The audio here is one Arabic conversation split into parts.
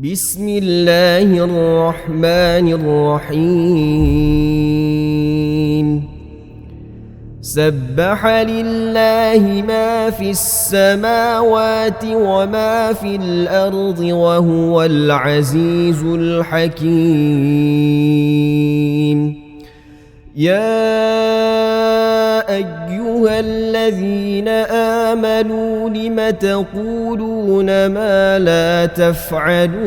بسم الله الرحمن الرحيم سبح لله ما في السماوات وما في الأرض وهو العزيز الحكيم يا أيها الذين آمنوا لم تقولون ما لا تفعلون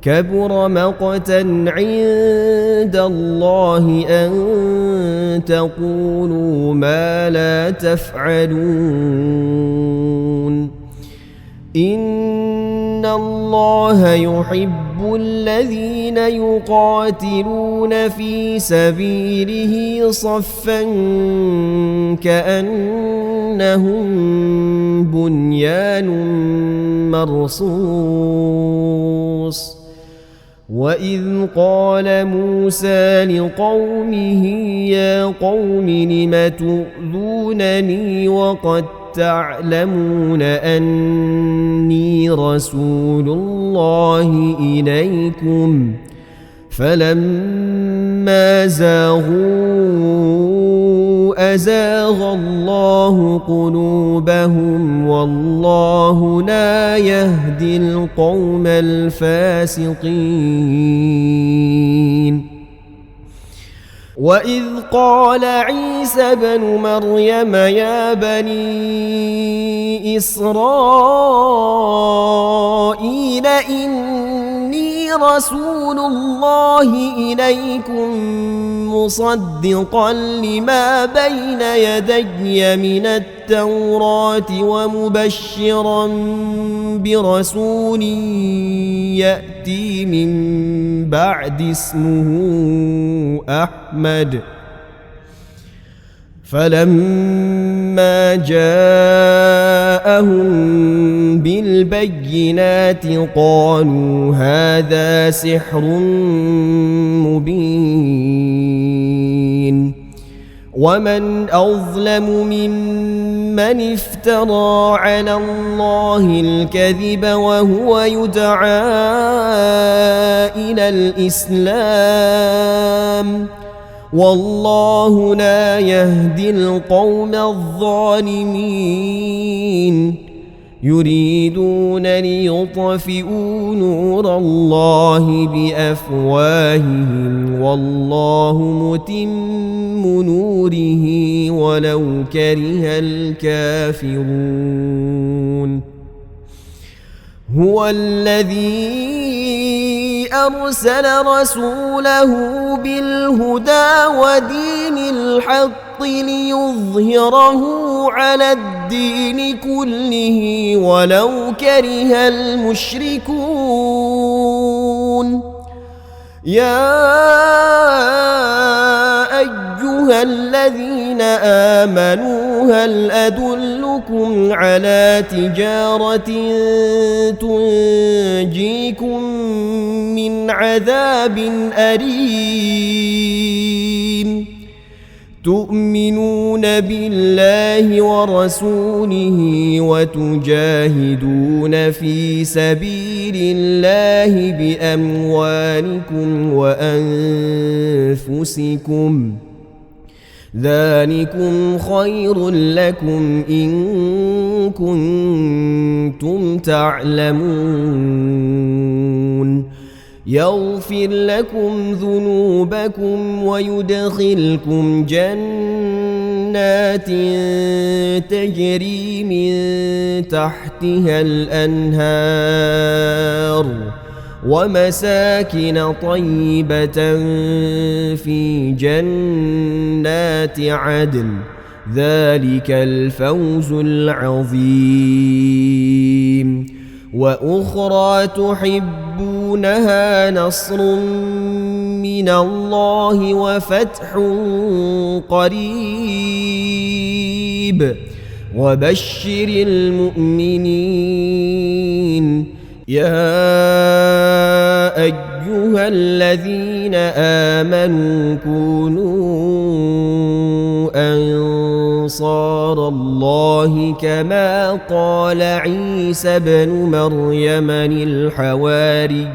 كبر مقتا عند الله أن تقولوا ما لا تفعلون إن الله يحب الذين يقاتلون في سبيله صفا كأنهم بنيان مرصوص وإذ قال موسى لقومه يا قوم لم تؤذونني وقد تعلمون أني رسول الله إليكم فلما زاغوا أزاغ الله قلوبهم والله لا يهدي القوم الفاسقين وإذ قال عيسى بن مريم يا بني إسرائيل إني رسول الله إليكم مصدقا لما بين يدي من التوراة ومبشرا برسول يأتي من بعد اسمه أحمد فلما جاءهم بالبينات قالوا هذا سحر مبين ومن أظلم ممن افترى على الله الكذب وهو يدعى إلى الإسلام والله لا يهدي القوم الظالمين يريدون ليطفئوا نور الله بأفواههم والله متم نوره ولو كره الكافرون هو الذي أرسل رسوله بالهدى ودين الحق ليظهره على الدين كله ولو كره المشركون يا أيها الذين آمنوا هل أدلكم على تجارة تنجيكم من عذاب أليم تؤمنون بالله ورسوله وتجاهدون في سبيل الله بأموالكم وأنفسكم ذلكم خير لكم إن كنتم تعلمون يغفر لكم ذنوبكم ويدخلكم جنات تجري من تحتها الأنهار ومساكن طيبة في جنات عدن ذلك الفوز العظيم وأخرى تحبونها نصر من الله وفتح قريب وبشر المؤمنين يا أيها الذين آمنوا كونوا أنصار الله كما قال عيسى بن مريم للحواريين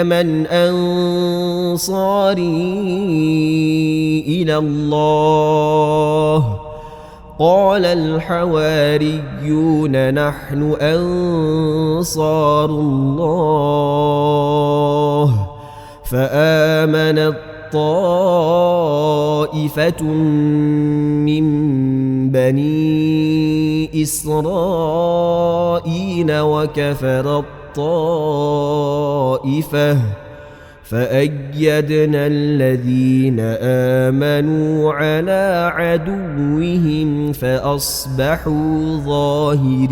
من أنصاري إلى الله قال الحواريون نحن أنصار الله فآمنت طائفة من بني إسرائيل وكفرت طائفة فأيدنا الذين آمنوا على عدوهم فأصبحوا ظاهرين.